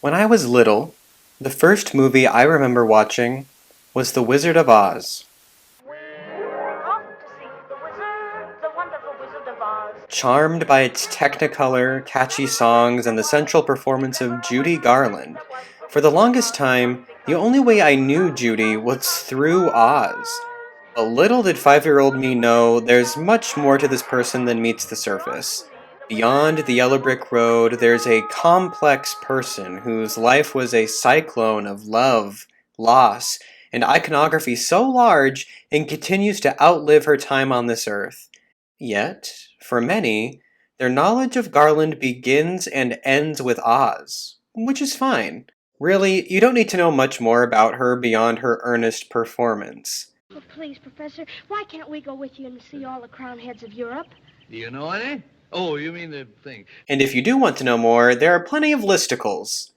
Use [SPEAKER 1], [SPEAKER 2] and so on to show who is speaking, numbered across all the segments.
[SPEAKER 1] When I was little, the first movie I remember watching was The Wizard of Oz.
[SPEAKER 2] We're off to see the wizard, the wonderful Wizard of Oz.
[SPEAKER 1] Charmed by its technicolor, catchy songs, and the central performance of Judy Garland. For the longest time, the only way I knew Judy was through Oz. But little did 5-year-old me know there's much more to this person than meets the surface. Beyond the yellow brick road, there's a complex person whose life was a cyclone of love, loss, and iconography so large and continues to outlive her time on this earth. Yet, for many, their knowledge of Garland begins and ends with Oz, which is fine. Really, you don't need to know much more about her beyond her earnest performance.
[SPEAKER 3] Oh, please, Professor, why can't we go with you and see all the crown heads of Europe?
[SPEAKER 4] Do you know any? Oh, you mean the thing.
[SPEAKER 1] And if you do want to know more, there are plenty of listicles.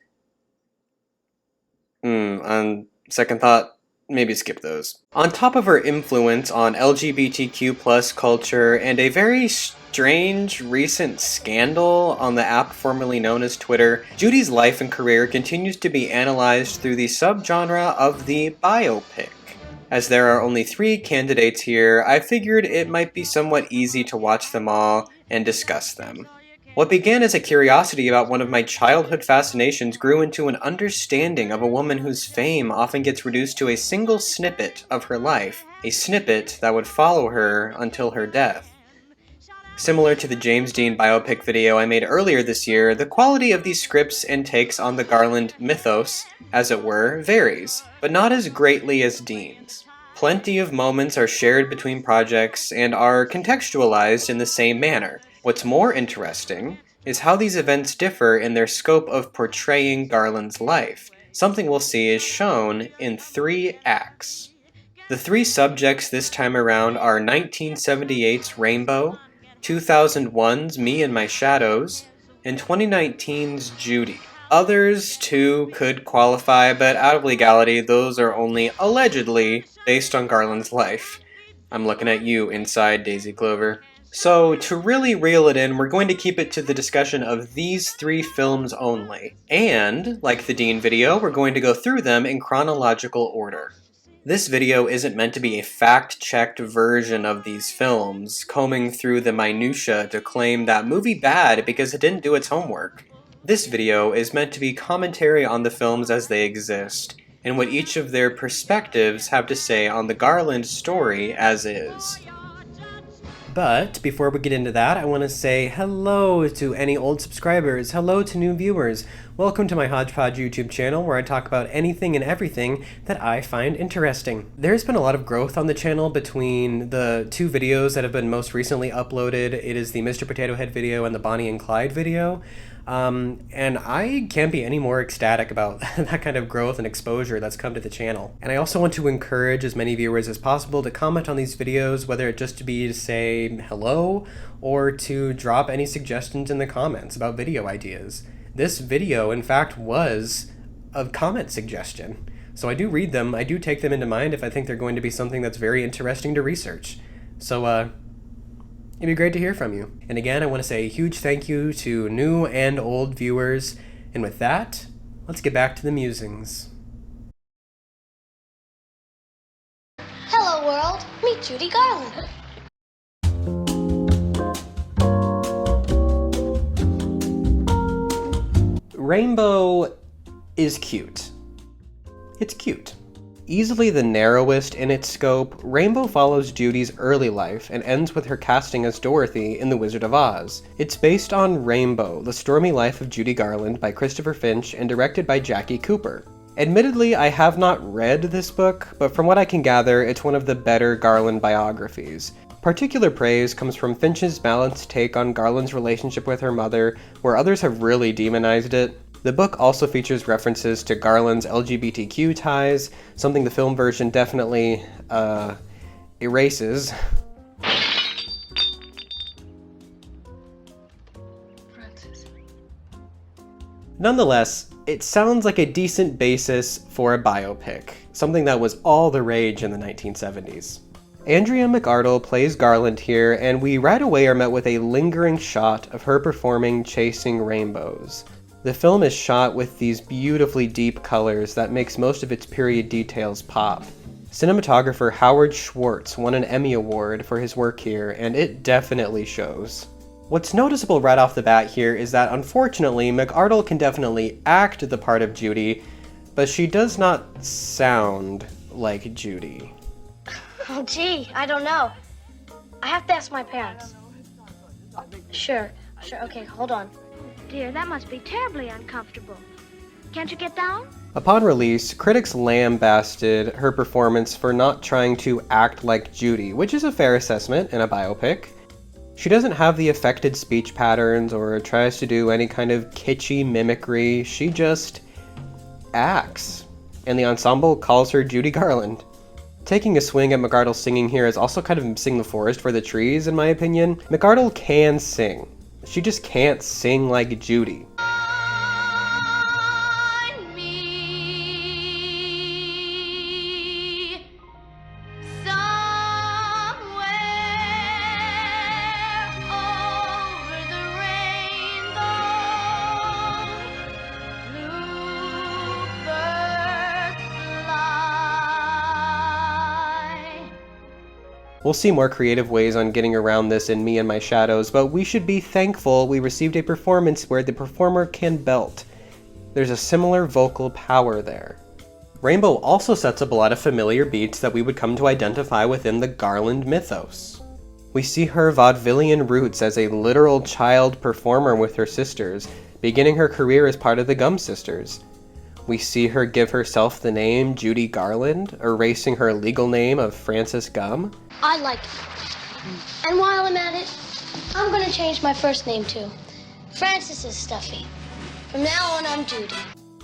[SPEAKER 1] On second thought, maybe skip those. On top of her influence on LGBTQ+ culture and a very strange recent scandal on the app formerly known as Twitter, Judy's life and career continues to be analyzed through the subgenre of the biopic. As there are only 3 candidates here, I figured it might be somewhat easy to watch them all and discuss them. What began as a curiosity about one of my childhood fascinations grew into an understanding of a woman whose fame often gets reduced to a single snippet of her life, a snippet that would follow her until her death. Similar to the James Dean biopic video I made earlier this year, the quality of these scripts and takes on the Garland mythos, as it were, varies, but not as greatly as Dean's. Plenty of moments are shared between projects and are contextualized in the same manner. What's more interesting is how these events differ in their scope of portraying Garland's life. Something we'll see is shown in 3 acts. The 3 subjects this time around are 1978's Rainbow, 2001's Me and My Shadows, and 2019's Judy. Others, too, could qualify, but out of legality, those are only allegedly based on Garland's life. I'm looking at you inside, Daisy Clover. So, to really reel it in, we're going to keep it to the discussion of these 3 films only. And, like the Dean video, we're going to go through them in chronological order. This video isn't meant to be a fact-checked version of these films, combing through the minutiae to claim that movie bad because it didn't do its homework. This video is meant to be commentary on the films as they exist, and what each of their perspectives have to say on the Garland story as is. But before we get into that, I want to say hello to any old subscribers, hello to new viewers. Welcome to my Hodgepodge YouTube channel where I talk about anything and everything that I find interesting. There's been a lot of growth on the channel between the 2 videos that have been most recently uploaded. It is the Mr. Potato Head video and the Bonnie and Clyde video. And I can't be any more ecstatic about that kind of growth and exposure that's come to the channel. And I also want to encourage as many viewers as possible to comment on these videos, whether it just be to say hello or to drop any suggestions in the comments about video ideas. This video, in fact, was a comment suggestion. So I do read them, I do take them into mind if I think they're going to be something that's very interesting to research. So, it'd be great to hear from you. And again, I want to say a huge thank you to new and old viewers. And with that, let's get back to the musings.
[SPEAKER 3] Hello, world. Meet Judy Garland.
[SPEAKER 1] Rainbow is cute. It's cute. Easily the narrowest in its scope, Rainbow follows Judy's early life and ends with her casting as Dorothy in The Wizard of Oz. It's based on Rainbow, The Stormy Life of Judy Garland by Christopher Finch and directed by Jackie Cooper. Admittedly, I have not read this book, but from what I can gather, it's one of the better Garland biographies. Particular praise comes from Finch's balanced take on Garland's relationship with her mother, where others have really demonized it. The book also features references to Garland's LGBTQ ties, something the film version definitely, erases.
[SPEAKER 5] Francis.
[SPEAKER 1] Nonetheless, it sounds like a decent basis for a biopic, something that was all the rage in the 1970s. Andrea McArdle plays Garland here, and we right away are met with a lingering shot of her performing Chasing Rainbows. The film is shot with these beautifully deep colors that makes most of its period details pop. Cinematographer Howard Schwartz won an Emmy Award for his work here, and it definitely shows. What's noticeable right off the bat here is that unfortunately, McArdle can definitely act the part of Judy, but she does not sound like Judy.
[SPEAKER 3] Oh, gee, I don't know. I have to ask my parents. Sure, okay, hold on. Dear, that must be terribly uncomfortable. Can't you get down?
[SPEAKER 1] Upon release, critics lambasted her performance for not trying to act like Judy, which is a fair assessment in a biopic. She doesn't have the affected speech patterns or tries to do any kind of kitschy mimicry, she just acts. And the ensemble calls her Judy Garland. Taking a swing at McArdle's singing here is also kind of sing the forest for the trees, in my opinion. McArdle can sing. She just can't sing like Judy. We'll see more creative ways on getting around this in Me and My Shadows, but we should be thankful we received a performance where the performer can belt. There's a similar vocal power there. Rainbow also sets up a lot of familiar beats that we would come to identify within the Garland mythos. We see her vaudevillian roots as a literal child performer with her sisters, beginning her career as part of the Gum Sisters. We see her give herself the name Judy Garland, erasing her legal name of Frances Gum.
[SPEAKER 3] I like it. And while I'm at it, I'm gonna change my first name too. Francis is stuffy. From now on, I'm Judy.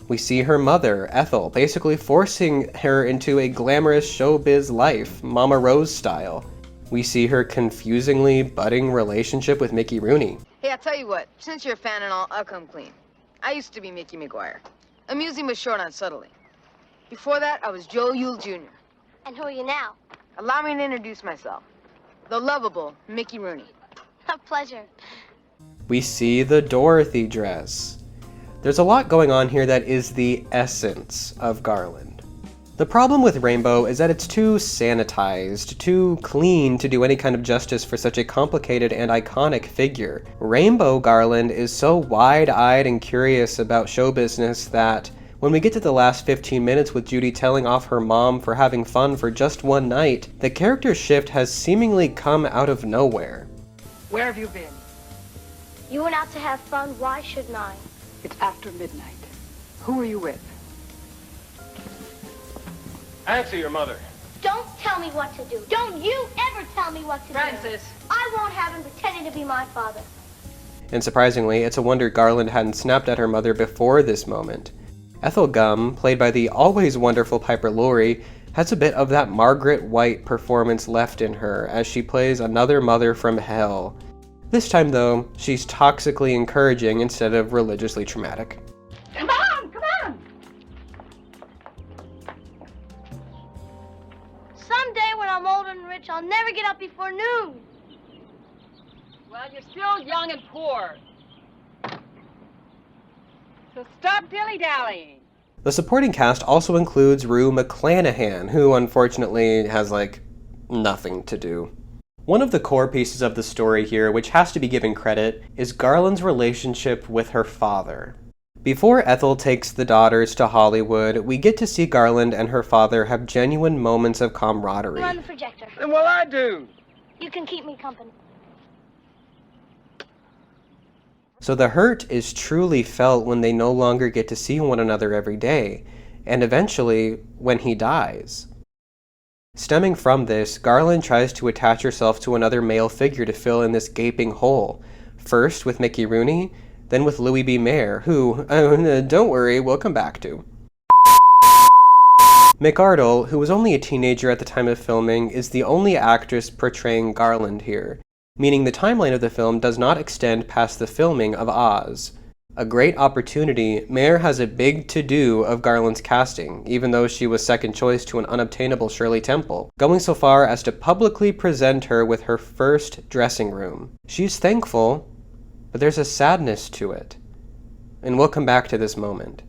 [SPEAKER 1] We see her mother, Ethel, basically forcing her into a glamorous showbiz life, Mama Rose style. We see her confusingly budding relationship with Mickey Rooney.
[SPEAKER 5] Hey, I'll tell you what, since you're a fan and all, I'll come clean. I used to be Mickey McGuire. Amusing but short on subtly. Before that, I was Joe Yule Jr.
[SPEAKER 3] And who are you now?
[SPEAKER 5] Allow me to introduce myself. The lovable Mickey Rooney.
[SPEAKER 3] A pleasure.
[SPEAKER 1] We see the Dorothy dress. There's a lot going on here that is the essence of Garland. The problem with Rainbow is that it's too sanitized, too clean to do any kind of justice for such a complicated and iconic figure. Rainbow Garland is so wide-eyed and curious about show business that when we get to the last 15 minutes with Judy telling off her mom for having fun for just one night, the character shift has seemingly come out of nowhere.
[SPEAKER 6] Where have you been?
[SPEAKER 3] You went out to have fun, why shouldn't I?
[SPEAKER 6] It's after midnight. Who are you with?
[SPEAKER 7] Answer your mother.
[SPEAKER 3] Don't tell me what to do. Don't you ever tell me what to do.
[SPEAKER 6] Francis.
[SPEAKER 3] I won't have him pretending to be my father.
[SPEAKER 1] And surprisingly, it's a wonder Garland hadn't snapped at her mother before this moment. Ethel Gum, played by the always wonderful Piper Laurie, has a bit of that Margaret White performance left in her as she plays another mother from hell. This time though, she's toxically encouraging instead of religiously traumatic.
[SPEAKER 6] Come on, come on!
[SPEAKER 3] Someday when I'm old and rich, I'll never get up before noon.
[SPEAKER 6] Well, you're still young and poor. So stop dilly-dallying.
[SPEAKER 1] The supporting cast also includes Rue McClanahan, who unfortunately has nothing to do. One of the core pieces of the story here, which has to be given credit, is Garland's relationship with her father. Before Ethel takes the daughters to Hollywood, we get to see Garland and her father have genuine moments of camaraderie.
[SPEAKER 3] Run the projector.
[SPEAKER 7] Then what'll I do?
[SPEAKER 3] You can keep me company.
[SPEAKER 1] So the hurt is truly felt when they no longer get to see one another every day, and eventually when he dies. Stemming from this, Garland tries to attach herself to another male figure to fill in this gaping hole, first with Mickey Rooney, then with Louis B. Mayer, who, don't worry, we'll come back to. McArdle, who was only a teenager at the time of filming, is the only actress portraying Garland here, meaning the timeline of the film does not extend past the filming of Oz. A great opportunity, Mayer has a big to-do of Garland's casting, even though she was second choice to an unobtainable Shirley Temple, going so far as to publicly present her with her first dressing room. She's thankful, but there's a sadness to it. and we'll come back to this moment.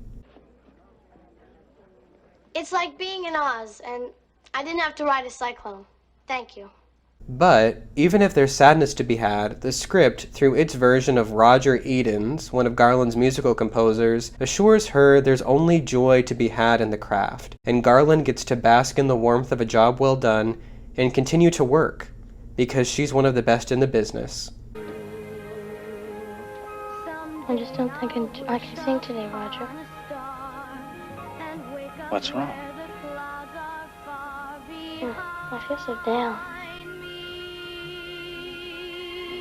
[SPEAKER 3] It's like being in Oz, and I didn't have to ride a cyclone. Thank you.
[SPEAKER 1] But, even if there's sadness to be had, the script, through its version of Roger Edens, one of Garland's musical composers, assures her there's only joy to be had in the craft, and Garland gets to bask in the warmth of a job well done and continue to work, because she's one of the best in the business.
[SPEAKER 3] I just don't think I can sing today, Roger.
[SPEAKER 8] What's wrong?
[SPEAKER 3] I feel so down.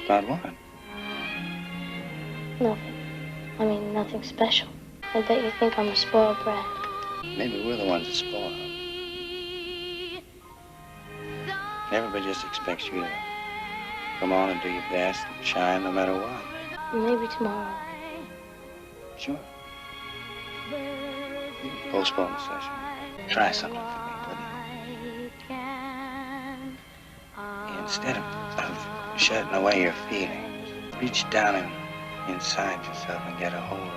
[SPEAKER 8] About what?
[SPEAKER 3] Nothing. I mean, nothing special. I bet you think I'm a spoiled brat.
[SPEAKER 8] Maybe we're the ones that spoil. Everybody just expects you to come on and do your best and shine no matter what.
[SPEAKER 3] Maybe tomorrow.
[SPEAKER 8] Sure. You can postpone the session. Try something for me, will you? Instead of shutting away your feelings, reach down inside yourself and get a hold of it.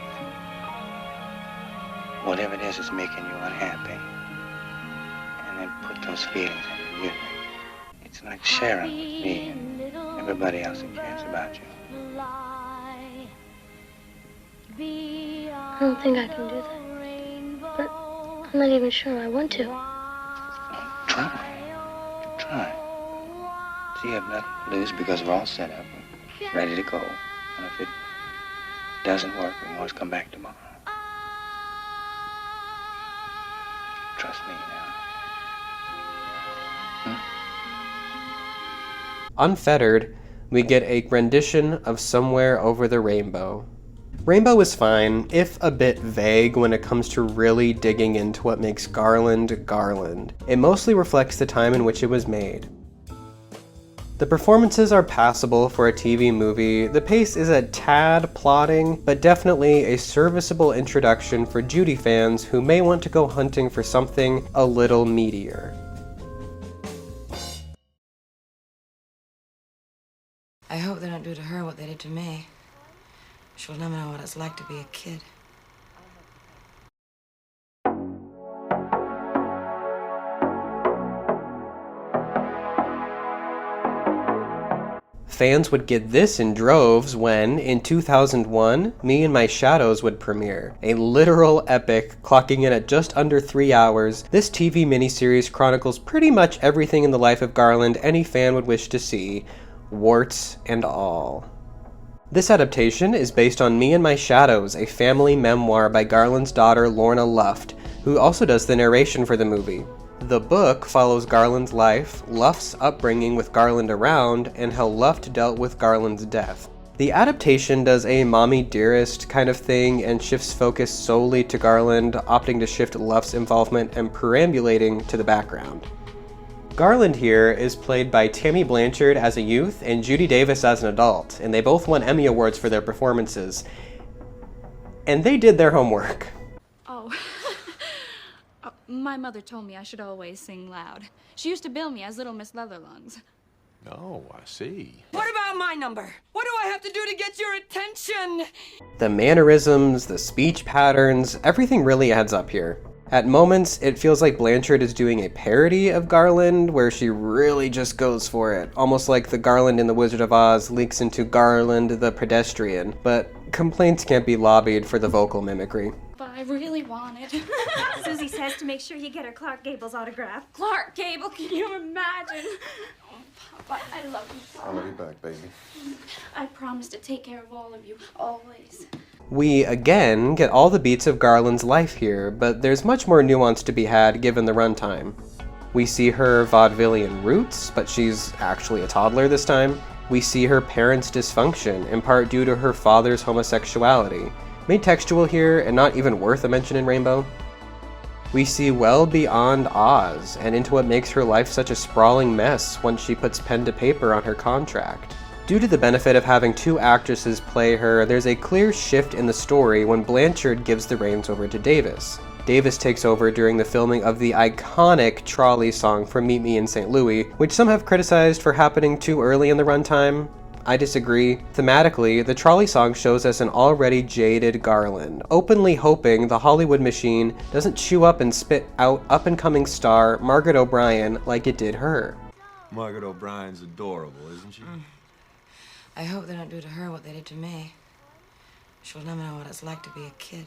[SPEAKER 8] Whatever it is that's making you unhappy. And then put those feelings into music. It's like sharing with me and everybody else that cares about you.
[SPEAKER 3] I don't think I can do that. But I'm not even sure I want to.
[SPEAKER 8] Try. So you have nothing to lose because we're all set up and ready to go. And if it doesn't work, we can always come back tomorrow. Trust me now.
[SPEAKER 1] Unfettered, we get a rendition of Somewhere Over the Rainbow. Rainbow is fine, if a bit vague when it comes to really digging into what makes Garland, Garland. It mostly reflects the time in which it was made. The performances are passable for a TV movie, the pace is a tad plodding, but definitely a serviceable introduction for Judy fans who may want to go hunting for something a little meatier.
[SPEAKER 9] I hope they don't do to her what they did to me. She'll never know what it's like to be a kid.
[SPEAKER 1] Fans would get this in droves when, in 2001, Me and My Shadows would premiere. A literal epic, clocking in at just under 3 hours, this TV miniseries chronicles pretty much everything in the life of Garland any fan would wish to see, warts and all. This adaptation is based on Me and My Shadows, a family memoir by Garland's daughter Lorna Luft, who also does the narration for the movie. The book follows Garland's life, Luft's upbringing with Garland around, and how Luft dealt with Garland's death. The adaptation does a mommy dearest kind of thing and shifts focus solely to Garland, opting to shift Luft's involvement and perambulating to the background. Garland here is played by Tammy Blanchard as a youth and Judy Davis as an adult, and they both won Emmy Awards for their performances. And they did their homework.
[SPEAKER 10] Oh. My mother told me I should always sing loud. She used to bill me as Little Miss Leatherlungs.
[SPEAKER 11] Oh, I see.
[SPEAKER 6] What about my number? What do I have to do to get your attention?
[SPEAKER 1] The mannerisms, the speech patterns, everything really adds up here. At moments, it feels like Blanchard is doing a parody of Garland, where she really just goes for it, almost like the Garland in The Wizard of Oz leaks into Garland the pedestrian, but complaints can't be lobbied for the vocal mimicry.
[SPEAKER 10] But I really wanted.
[SPEAKER 12] Susie says to make sure you get her Clark Gable's autograph.
[SPEAKER 10] Clark Gable, can you imagine? Oh, Papa, I love you so
[SPEAKER 11] I'll
[SPEAKER 10] much.
[SPEAKER 11] be back, baby.
[SPEAKER 10] I promise to take care of all of you, always.
[SPEAKER 1] We, again, get all the beats of Garland's life here, but there's much more nuance to be had given the runtime. We see her vaudevillian roots, but she's actually a toddler this time. We see her parents' dysfunction, in part due to her father's homosexuality, made textual here and not even worth a mention in Rainbow. We see well beyond Oz, and into what makes her life such a sprawling mess once she puts pen to paper on her contract. Due to the benefit of having two actresses play her, there's a clear shift in the story when Blanchard gives the reins over to Davis. Davis takes over during the filming of the iconic Trolley song from Meet Me in St. Louis, which some have criticized for happening too early in the runtime. I disagree. Thematically, the trolley song shows us an already jaded Garland, openly hoping the Hollywood machine doesn't chew up and spit out up-and-coming star Margaret O'Brien like it did her.
[SPEAKER 11] Margaret O'Brien's adorable, isn't she?
[SPEAKER 9] I hope they don't do to her what they did to me. She'll never know what it's like to be a kid.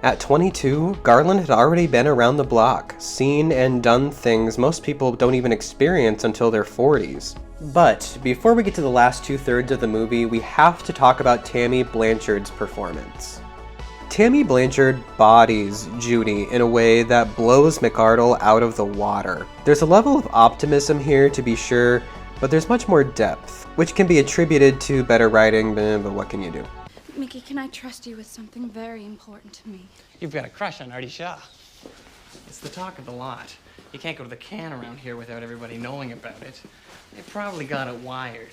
[SPEAKER 1] At 22, Garland had already been around the block, seen and done things most people don't even experience until their 40s. But before we get to the last 2/3 of the movie, we have to talk about Tammy Blanchard's performance. Tammy Blanchard bodies Judy in a way that blows McArdle out of the water. There's a level of optimism here, to be sure, but there's much more depth, which can be attributed to better writing, but what can you do?
[SPEAKER 10] Mickey, can I trust you with something very important to me?
[SPEAKER 13] You've got a crush on Artie Shaw. It's the talk of the lot. You can't go to the can around here without everybody knowing about it. They probably got it wired.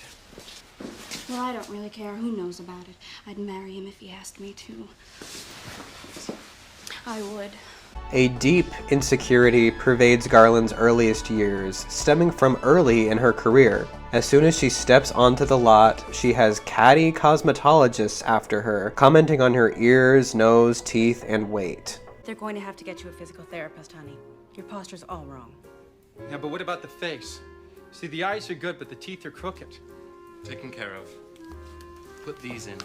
[SPEAKER 10] Well, I don't really care who knows about it. I'd marry him if he asked me to. I would.
[SPEAKER 1] A deep insecurity pervades Garland's earliest years, stemming from early in her career. As soon as she steps onto the lot, she has catty cosmetologists after her, commenting on her ears, nose, teeth, and weight.
[SPEAKER 14] They're going to have to get you a physical therapist, honey. Your posture's all wrong.
[SPEAKER 15] Yeah, but what about the face? See, the eyes are good, but the teeth are crooked.
[SPEAKER 13] Taken care of. Put these in.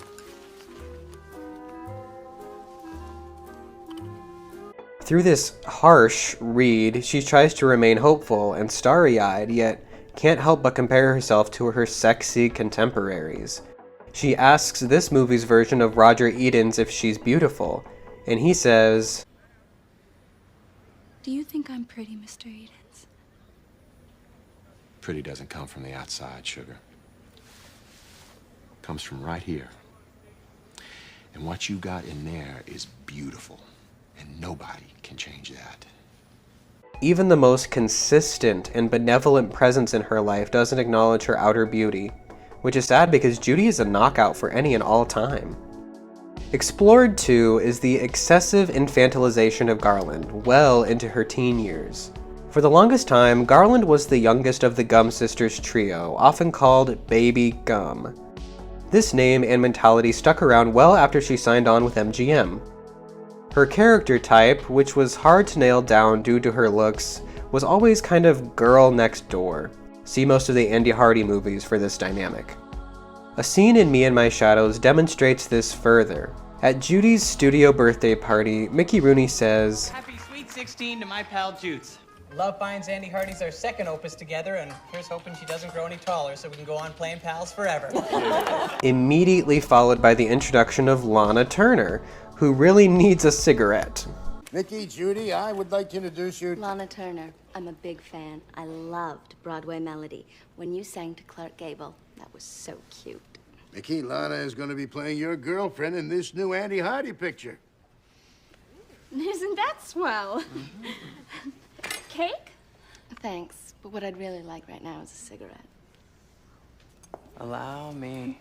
[SPEAKER 1] Through this harsh read, she tries to remain hopeful and starry-eyed, yet can't help but compare herself to her sexy contemporaries. She asks this movie's version of Roger Edens if she's beautiful, and he says,
[SPEAKER 10] Do you think I'm pretty, Mr. Edens?
[SPEAKER 11] Pretty doesn't come from the outside, sugar. It comes from right here. And what you got in there is beautiful, and nobody can change that.
[SPEAKER 1] Even the most consistent and benevolent presence in her life doesn't acknowledge her outer beauty, which is sad because Judy is a knockout for any and all time. Explored too is the excessive infantilization of Garland well into her teen years. For the longest time, Garland was the youngest of the Gum sisters trio, often called Baby Gum. This name and mentality stuck around well after she signed on with MGM. Her character type, which was hard to nail down due to her looks, was always kind of girl next door. See most of the Andy Hardy movies for this dynamic. A scene in Me and My Shadows demonstrates this further. At Judy's studio birthday party, Mickey Rooney says,
[SPEAKER 13] Happy Sweet 16 to my pal Jutes.
[SPEAKER 16] Love finds Andy Hardy's our second opus together, and here's hoping she doesn't grow any taller so we can go on playing pals forever.
[SPEAKER 1] immediately followed by the introduction of Lana Turner, who really needs a cigarette.
[SPEAKER 17] Mickey, Judy, I would like to introduce you.
[SPEAKER 18] Lana Turner. I'm a big fan. I loved Broadway Melody. When you sang to Clark Gable, that was so cute.
[SPEAKER 17] Mickey, Lana is going to be playing your girlfriend in this new Andy Hardy picture.
[SPEAKER 10] Isn't that swell? Cake?
[SPEAKER 18] Thanks, but what I'd really like right now is a cigarette.
[SPEAKER 13] Allow me.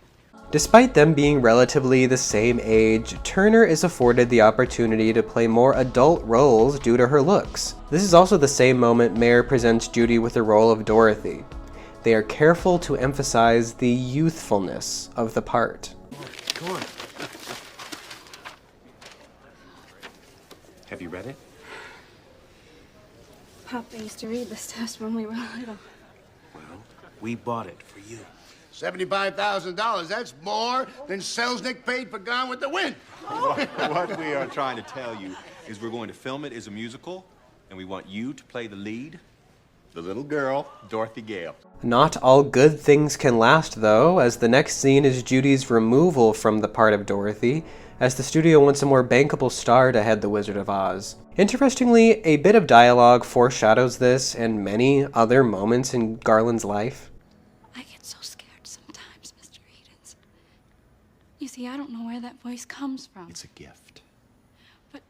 [SPEAKER 1] Despite them being relatively the same age, Turner is afforded the opportunity to play more adult roles due to her looks. This is also the same moment Mayer presents Judy with the role of Dorothy. They are careful to emphasize the youthfulness of the part.
[SPEAKER 11] Come on. Have you read it?
[SPEAKER 10] Papa used to read this to us when we were little.
[SPEAKER 11] Well, we bought it for you.
[SPEAKER 17] $75,000, that's more than Selznick paid for Gone with the Wind.
[SPEAKER 11] What we are trying to tell you is we're going to film it as a musical, and we want you to play the lead, the little girl, Dorothy Gale.
[SPEAKER 1] Not all good things can last, though, as the next scene is Judy's removal from the part of Dorothy, as the studio wants a more bankable star to head the Wizard of Oz. Interestingly, a bit of dialogue foreshadows this and many other moments in Garland's life.
[SPEAKER 10] I get so scared sometimes, Mr. Edens. You see, I don't know where that voice comes from.
[SPEAKER 11] It's a gift.
[SPEAKER 10] But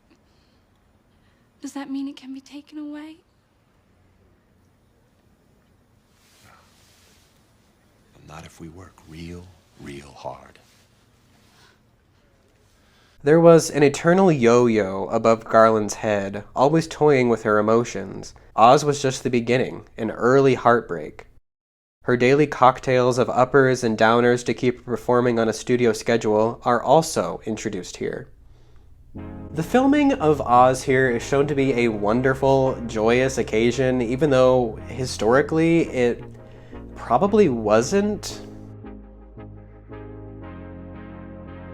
[SPEAKER 10] does that mean it can be taken away?
[SPEAKER 11] Not if we work real hard.
[SPEAKER 1] There was an eternal yo-yo above Garland's head, always toying with her emotions. Oz was just the beginning, an early heartbreak. Her daily cocktails of uppers and downers to keep her performing on a studio schedule are also introduced here. The filming of Oz here is shown to be a wonderful, joyous occasion, even though historically it probably wasn't.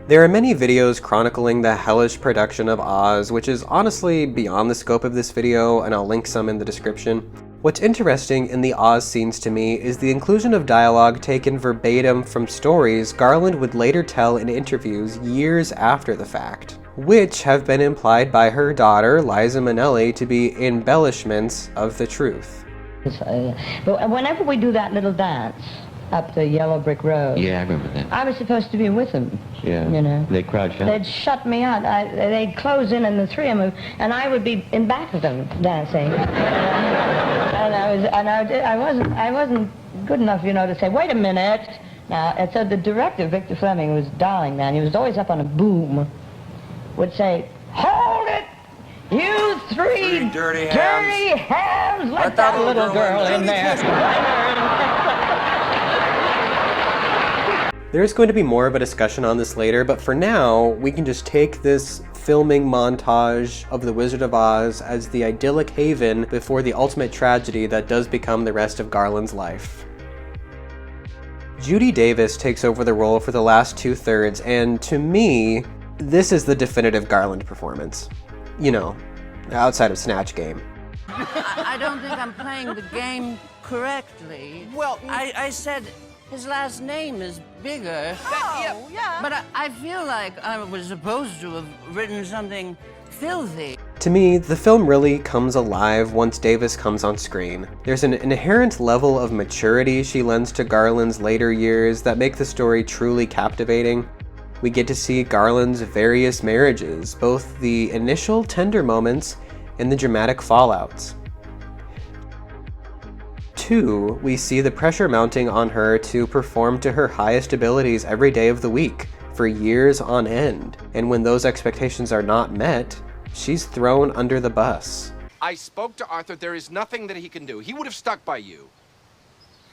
[SPEAKER 1] There are many videos chronicling the hellish production of Oz, which is honestly beyond the scope of this video, and I'll link some in the description. What's interesting in the Oz scenes to me is the inclusion of dialogue taken verbatim from stories Garland would later tell in interviews years after the fact, which have been implied by her daughter, Liza Minnelli, to be embellishments of the truth.
[SPEAKER 19] But whenever we do that little dance up the yellow brick road,
[SPEAKER 20] Yeah, I remember that.
[SPEAKER 19] I was supposed to be with them.
[SPEAKER 20] Yeah.
[SPEAKER 19] You know.
[SPEAKER 20] They crowd shut.
[SPEAKER 19] They'd shut me out. They'd close in and the three of them, and I would be in back of them dancing. I wasn't good enough, you know, to say, wait a minute. Now, and so the director, Victor Fleming, was darling man. He was always up on a boom. Would say, hold it, you three dirty hams. Let that little girl in there.
[SPEAKER 1] There's going to be more of a discussion on this later, but for now, we can just take this filming montage of The Wizard of Oz as the idyllic haven before the ultimate tragedy that does become the rest of Garland's life. Judy Davis takes over the role for the last 2/3, and to me, this is the definitive Garland performance. You know, outside of Snatch Game.
[SPEAKER 21] I don't think I'm playing the game correctly. Well, I said his last name is bigger.
[SPEAKER 5] Oh, yeah.
[SPEAKER 21] But I feel like I was supposed to have written something filthy.
[SPEAKER 1] To me, the film really comes alive once Davis comes on screen. There's an inherent level of maturity she lends to Garland's later years that make the story truly captivating. We get to see Garland's various marriages, both the initial tender moments and the dramatic fallouts. 2, we see the pressure mounting on her to perform to her highest abilities every day of the week, for years on end. And when those expectations are not met, she's thrown under the bus.
[SPEAKER 22] I spoke to Arthur. There is nothing that he can do. He would have stuck by you.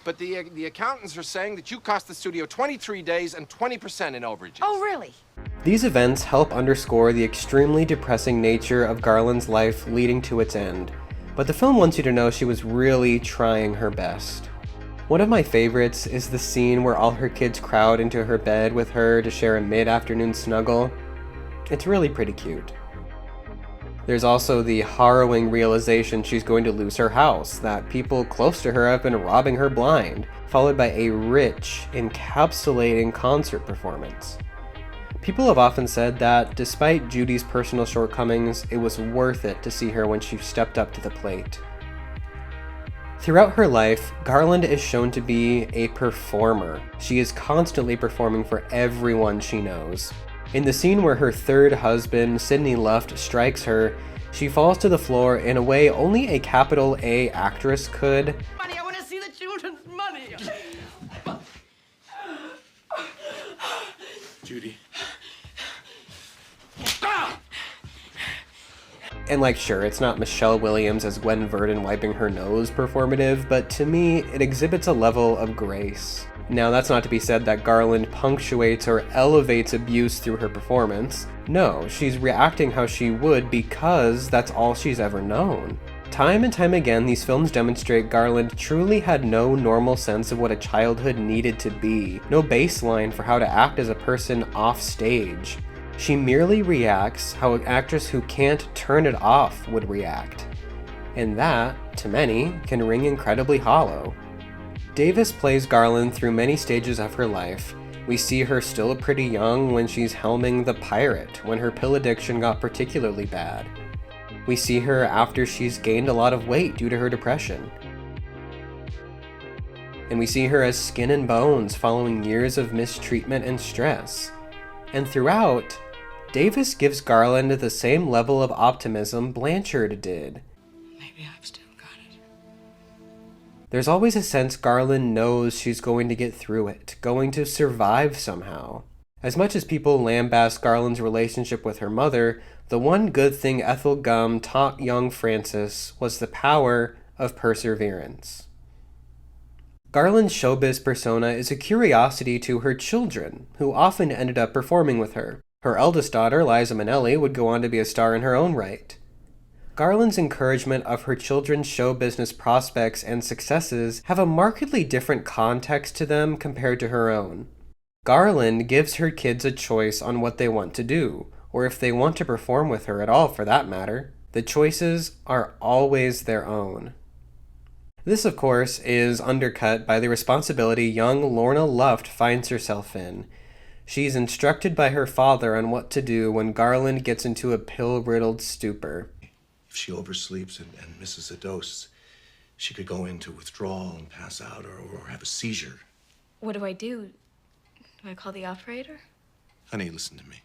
[SPEAKER 22] But the accountants are saying that you cost the studio 23 days and 20% in overages.
[SPEAKER 5] Oh, really?
[SPEAKER 1] These events help underscore the extremely depressing nature of Garland's life leading to its end. But the film wants you to know she was really trying her best. One of my favorites is the scene where all her kids crowd into her bed with her to share a mid-afternoon snuggle. It's really pretty cute. There's also the harrowing realization she's going to lose her house, that people close to her have been robbing her blind, followed by a rich, encapsulating concert performance. People have often said that, despite Judy's personal shortcomings, it was worth it to see her when she stepped up to the plate. Throughout her life, Garland is shown to be a performer. She is constantly performing for everyone she knows. In the scene where her third husband, Sidney Luft, strikes her, she falls to the floor in a way only a capital A actress could.
[SPEAKER 21] Money, I want to see the children's money.
[SPEAKER 15] Judy.
[SPEAKER 1] And like, sure, it's not Michelle Williams as Gwen Verdon wiping her nose performative, but to me, it exhibits a level of grace. Now, that's not to be said that Garland punctuates or elevates abuse through her performance. No, she's reacting how she would because that's all she's ever known. Time and time again, these films demonstrate Garland truly had no normal sense of what a childhood needed to be, no baseline for how to act as a person off stage. She merely reacts how an actress who can't turn it off would react. And that, to many, can ring incredibly hollow. Davis plays Garland through many stages of her life. We see her still pretty young when she's helming The Pirate, when her pill addiction got particularly bad. We see her after she's gained a lot of weight due to her depression. And we see her as skin and bones following years of mistreatment and stress. And throughout, Davis gives Garland the same level of optimism Blanchard did.
[SPEAKER 9] Maybe I've still got it.
[SPEAKER 1] There's always a sense Garland knows she's going to get through it, going to survive somehow. As much as people lambast Garland's relationship with her mother, the one good thing Ethel Gum taught young Frances was the power of perseverance. Garland's showbiz persona is a curiosity to her children, who often ended up performing with her. Her eldest daughter, Liza Minnelli, would go on to be a star in her own right. Garland's encouragement of her children's show business prospects and successes have a markedly different context to them compared to her own. Garland gives her kids a choice on what they want to do, or if they want to perform with her at all for that matter. The choices are always their own. This, of course, is undercut by the responsibility young Lorna Luft finds herself in. She's instructed by her father on what to do when Garland gets into a pill-riddled stupor.
[SPEAKER 2] If she oversleeps and misses a dose, she could go into withdrawal and pass out or have a seizure.
[SPEAKER 10] What do I do? Do I call the operator?
[SPEAKER 2] Honey, listen to me.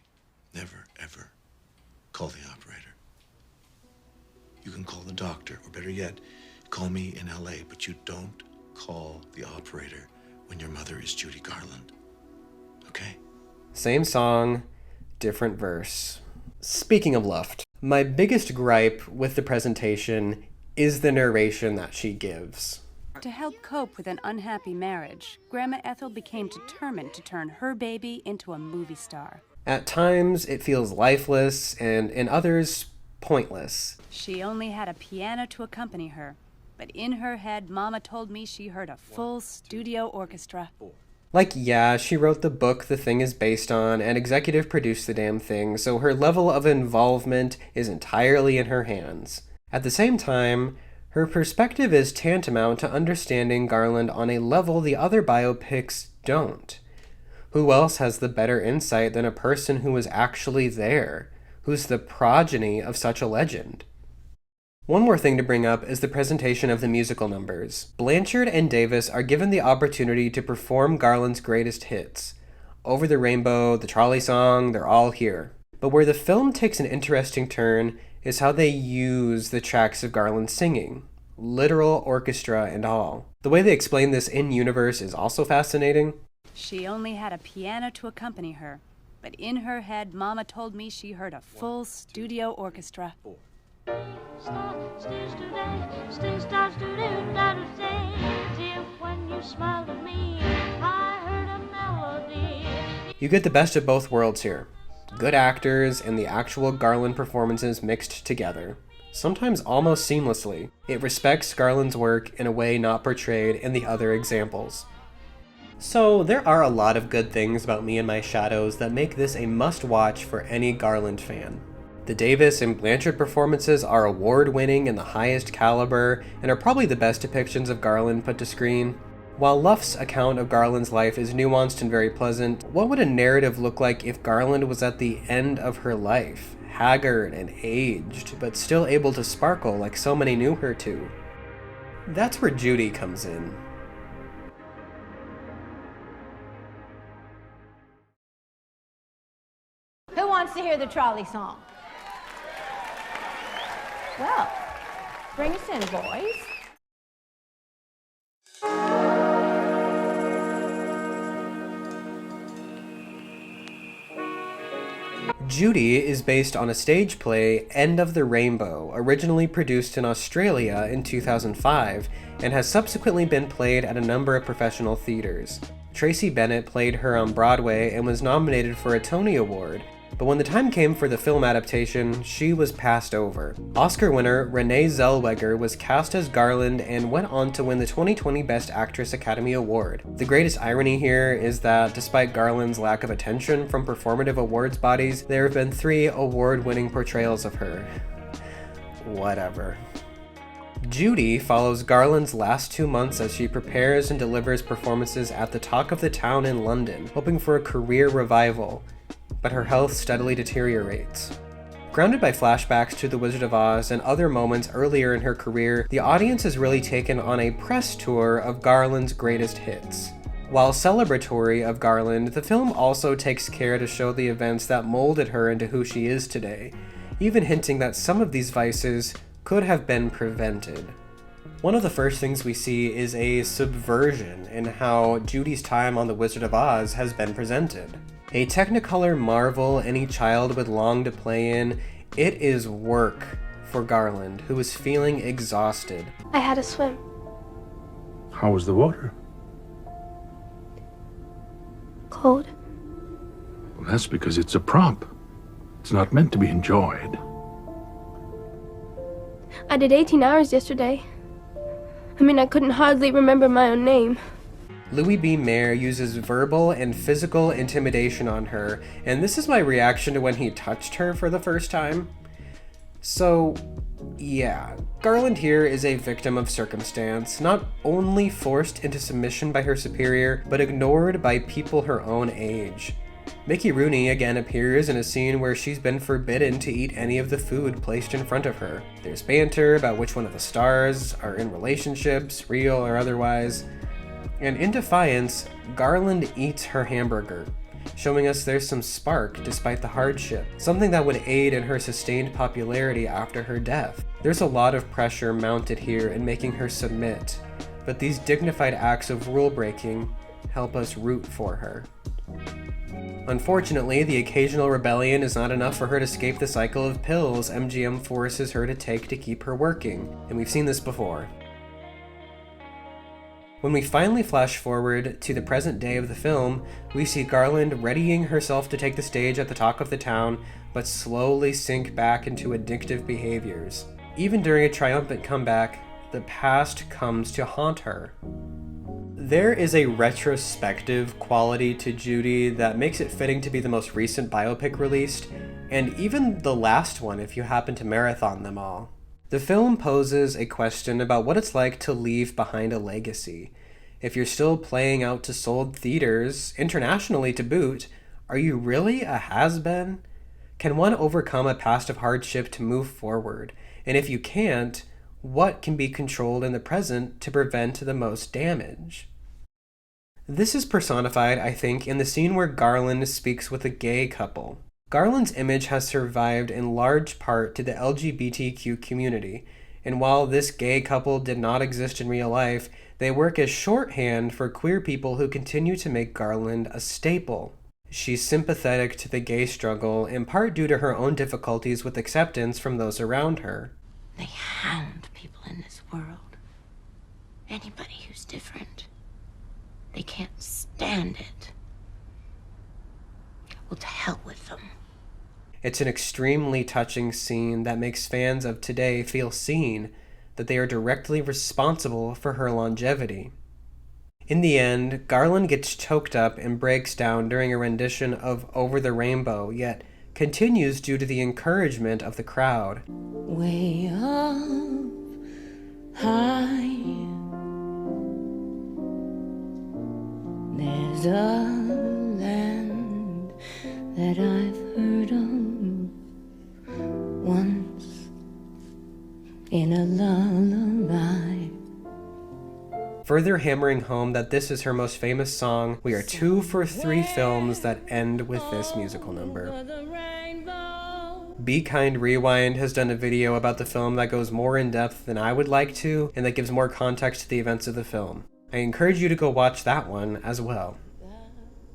[SPEAKER 2] Never, ever call the operator. You can call the doctor, or better yet, call me in LA, but you don't call the operator when your mother is Judy Garland. Okay?
[SPEAKER 1] Same song, different verse. Speaking of Luft, my biggest gripe with the presentation is the narration that she gives.
[SPEAKER 20] To help cope with an unhappy marriage, Grandma Ethel became determined to turn her baby into a movie star.
[SPEAKER 1] At times, it feels lifeless, and in others, pointless.
[SPEAKER 20] She only had a piano to accompany her, but in her head, Mama told me she heard a full studio orchestra.
[SPEAKER 1] Like, yeah, she wrote the book the thing is based on, and executive produced the damn thing, so her level of involvement is entirely in her hands. At the same time, her perspective is tantamount to understanding Garland on a level the other biopics don't. Who else has the better insight than a person who was actually there, who's the progeny of such a legend? One more thing to bring up is the presentation of the musical numbers. Blanchard and Davis are given the opportunity to perform Garland's greatest hits. Over the Rainbow, the Trolley Song, they're all here. But where the film takes an interesting turn is how they use the tracks of Garland singing, literal orchestra and all. The way they explain this in-universe is also fascinating.
[SPEAKER 20] She only had a piano to accompany her, but in her head, Mama told me she heard a full studio orchestra.
[SPEAKER 1] You get the best of both worlds here. Good actors and the actual Garland performances mixed together, sometimes almost seamlessly. It respects Garland's work in a way not portrayed in the other examples. So there are a lot of good things about Me and My Shadows that make this a must-watch for any Garland fan. The Davis and Blanchard performances are award-winning and the highest caliber, and are probably the best depictions of Garland put to screen. While Luft's account of Garland's life is nuanced and very pleasant, what would a narrative look like if Garland was at the end of her life, haggard and aged, but still able to sparkle like so many knew her to? That's where Judy comes in.
[SPEAKER 23] Who wants to hear the trolley song? Well, bring us in, boys.
[SPEAKER 1] Judy is based on a stage play, End of the Rainbow, originally produced in Australia in 2005, and has subsequently been played at a number of professional theaters. Tracy Bennett played her on Broadway and was nominated for a Tony Award, but when the time came for the film adaptation, she was passed over. Oscar winner Renee Zellweger was cast as Garland and went on to win the 2020 Best Actress Academy Award. The greatest irony here is that despite Garland's lack of attention from performative awards bodies, there have been 3 award-winning portrayals of her. Whatever. Judy follows Garland's last 2 months as she prepares and delivers performances at the Talk of the Town in London, hoping for a career revival, but her health steadily deteriorates. Grounded by flashbacks to The Wizard of Oz and other moments earlier in her career, the audience is really taken on a press tour of Garland's greatest hits. While celebratory of Garland, the film also takes care to show the events that molded her into who she is today, even hinting that some of these vices could have been prevented. One of the first things we see is a subversion in how Judy's time on The Wizard of Oz has been presented. A Technicolor marvel any child would long to play in, it is work for Garland, who is feeling exhausted.
[SPEAKER 3] I had to swim.
[SPEAKER 17] How was the water?
[SPEAKER 3] cold.
[SPEAKER 4] Well, that's because it's a prop. It's not meant to be enjoyed.
[SPEAKER 3] I did 18 hours yesterday. I couldn't hardly remember my own name.
[SPEAKER 1] Louis B. Mayer uses verbal and physical intimidation on her, and this is my reaction to when he touched her for the first time. So, yeah, Garland here is a victim of circumstance, not only forced into submission by her superior, but ignored by people her own age. Mickey Rooney again appears in a scene where she's been forbidden to eat any of the food placed in front of her. There's banter about which one of the stars are in relationships, real or otherwise. And in defiance, Garland eats her hamburger, showing us there's some spark despite the hardship, something that would aid in her sustained popularity after her death. There's a lot of pressure mounted here in making her submit, but these dignified acts of rule breaking help us root for her. Unfortunately, the occasional rebellion is not enough for her to escape the cycle of pills MGM forces her to take to keep her working, and we've seen this before. When we finally flash forward to the present day of the film, we see Garland readying herself to take the stage at the talk of the town, but slowly sink back into addictive behaviors. Even during a triumphant comeback, the past comes to haunt her. There is a retrospective quality to Judy that makes it fitting to be the most recent biopic released, and even the last one if you happen to marathon them all. The film poses a question about what it's like to leave behind a legacy. If you're still playing out to sold theaters, internationally to boot, are you really a has-been? Can one overcome a past of hardship to move forward? And if you can't, what can be controlled in the present to prevent the most damage? This is personified, I think, in the scene where Garland speaks with a gay couple. Garland's image has survived in large part to the LGBTQ community, and while this gay couple did not exist in real life, they work as shorthand for queer people who continue to make Garland a staple. She's sympathetic to the gay struggle, in part due to her own difficulties with acceptance from those around her.
[SPEAKER 7] They hound people in this world. Anybody who's different. They can't stand it. Well, to hell with them.
[SPEAKER 1] It's an extremely touching scene that makes fans of today feel seen, that they are directly responsible for her longevity. In the end, Garland gets choked up and breaks down during a rendition of Over the Rainbow, yet continues due to the encouragement of the crowd.
[SPEAKER 7] Way up high, there's a land that I've heard of once in a lullaby.
[SPEAKER 1] Further hammering home that this is her most famous song, we are 2 for 3 films that end with this musical number. Be Kind Rewind has done a video about the film that goes more in depth than I would like to, and that gives more context to the events of the film. I encourage you to go watch that one as well.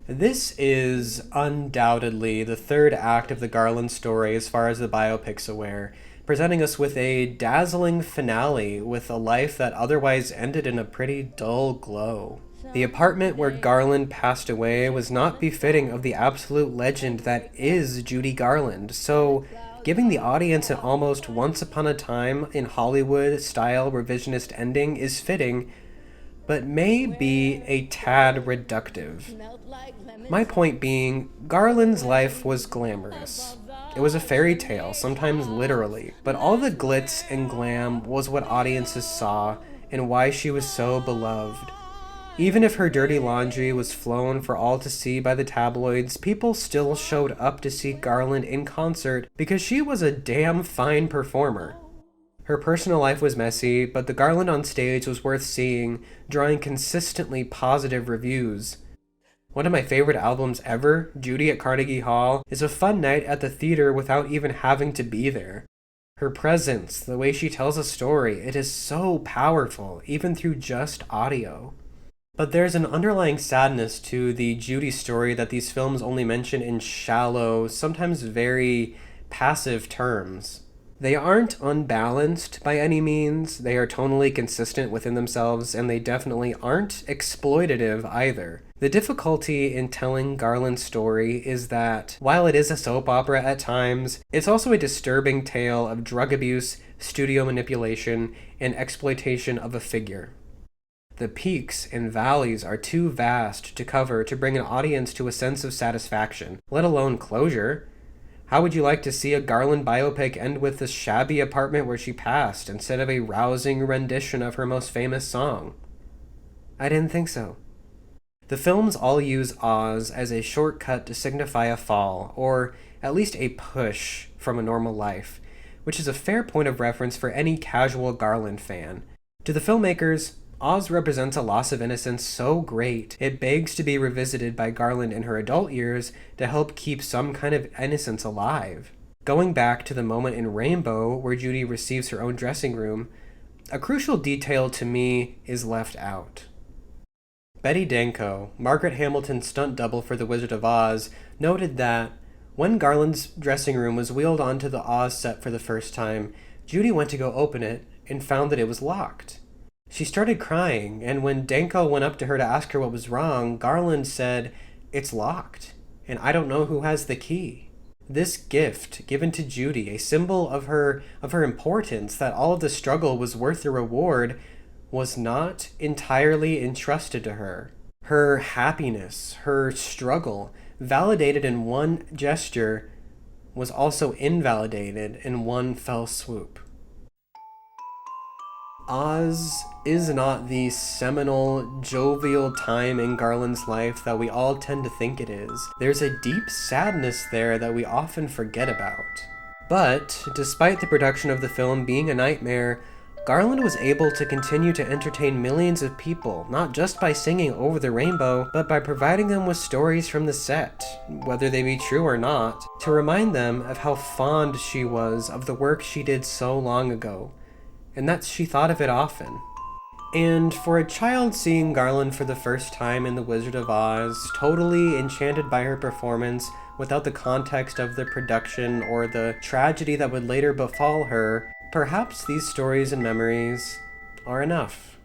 [SPEAKER 1] This is undoubtedly the third act of the Garland story as far as the biopic's aware, presenting us with a dazzling finale with a life that otherwise ended in a pretty dull glow. The apartment where Garland passed away was not befitting of the absolute legend that is Judy Garland, so giving the audience an almost once upon a time in Hollywood style revisionist ending is fitting, but may be a tad reductive. My point being, Garland's life was glamorous. It was a fairy tale, sometimes literally, but all the glitz and glam was what audiences saw and why she was so beloved. Even if her dirty laundry was flown for all to see by the tabloids, people still showed up to see Garland in concert because she was a damn fine performer. Her personal life was messy, but the Garland on stage was worth seeing, drawing consistently positive reviews. One of my favorite albums ever, Judy at Carnegie Hall, is a fun night at the theater without even having to be there. Her presence, the way she tells a story, it is so powerful, even through just audio. But there's an underlying sadness to the Judy story that these films only mention in shallow, sometimes very passive terms. They aren't unbalanced by any means, they are tonally consistent within themselves, and they definitely aren't exploitative either. The difficulty in telling Garland's story is that, while it is a soap opera at times, it's also a disturbing tale of drug abuse, studio manipulation, and exploitation of a figure. The peaks and valleys are too vast to cover to bring an audience to a sense of satisfaction, let alone closure. How would you like to see a Garland biopic end with the shabby apartment where she passed instead of a rousing rendition of her most famous song? I didn't think so. The films all use Oz as a shortcut to signify a fall, or at least a push from a normal life, which is a fair point of reference for any casual Garland fan. To the filmmakers, Oz represents a loss of innocence so great it begs to be revisited by Garland in her adult years to help keep some kind of innocence alive. Going back to the moment in Rainbow where Judy receives her own dressing room, a crucial detail to me is left out. Betty Danko, Margaret Hamilton's stunt double for The Wizard of Oz, noted that when Garland's dressing room was wheeled onto the Oz set for the first time, Judy went to go open it and found that it was locked. She started crying, and when Danko went up to her to ask her what was wrong, Garland said, "It's locked, and I don't know who has the key." This gift given to Judy, a symbol of her importance, that all of the struggle was worth the reward, was not entirely entrusted to her. Her happiness, her struggle, validated in one gesture, was also invalidated in one fell swoop. Oz is not the seminal, jovial time in Garland's life that we all tend to think it is. There's a deep sadness there that we often forget about. But, despite the production of the film being a nightmare, Garland was able to continue to entertain millions of people, not just by singing Over the Rainbow, but by providing them with stories from the set, whether they be true or not, to remind them of how fond she was of the work she did so long ago, and that she thought of it often. And for a child seeing Garland for the first time in The Wizard of Oz, totally enchanted by her performance, without the context of the production or the tragedy that would later befall her, perhaps these stories and memories are enough.